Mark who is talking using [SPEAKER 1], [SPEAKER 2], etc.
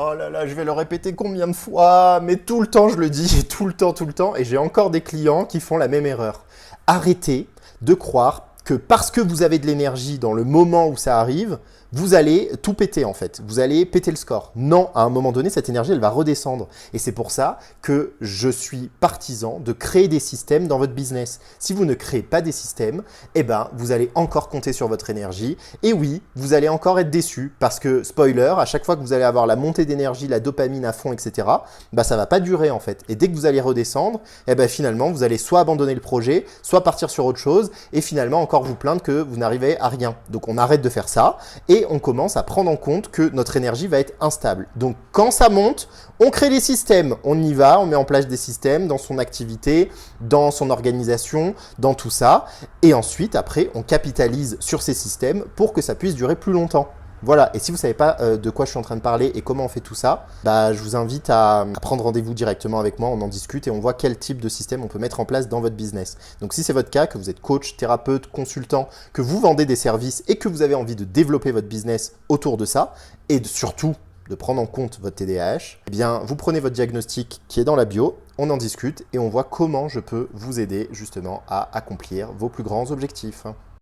[SPEAKER 1] Oh là là, je vais le répéter combien de fois? Mais tout le temps, je le dis, tout le temps. Et j'ai encore des clients qui font la même erreur. Arrêtez de croire que parce que vous avez de l'énergie dans le moment où ça arrive, vous allez tout péter en fait. Vous allez péter le score. Non, à un moment donné, cette énergie, elle va redescendre. Et c'est pour ça que je suis partisan de créer des systèmes dans votre business. Si vous ne créez pas des systèmes, eh ben, vous allez encore compter sur votre énergie. Et oui, vous allez encore être déçu parce que, spoiler, à chaque fois que vous allez avoir la montée d'énergie, la dopamine à fond, etc., bah, ça va pas durer en fait. Et dès que vous allez redescendre, eh ben, finalement, vous allez soit abandonner le projet, soit partir sur autre chose et finalement encore vous plaindre que vous n'arrivez à rien. Donc on arrête de faire ça et on commence à prendre en compte que notre énergie va être instable. Donc quand ça monte, on crée des systèmes, on y va, on met en place des systèmes dans son activité, dans son organisation, dans tout ça. Et ensuite, après, on capitalise sur ces systèmes pour que ça puisse durer plus longtemps. Voilà, et si vous ne savez pas de quoi je suis en train de parler et comment on fait tout ça, bah, je vous invite à prendre rendez-vous directement avec moi, on en discute et on voit quel type de système on peut mettre en place dans votre business. Donc si c'est votre cas, que vous êtes coach, thérapeute, consultant, que vous vendez des services et que vous avez envie de développer votre business autour de ça, et surtout de prendre en compte votre TDAH, eh bien vous prenez votre diagnostic qui est dans la bio, on en discute et on voit comment je peux vous aider justement à accomplir vos plus grands objectifs.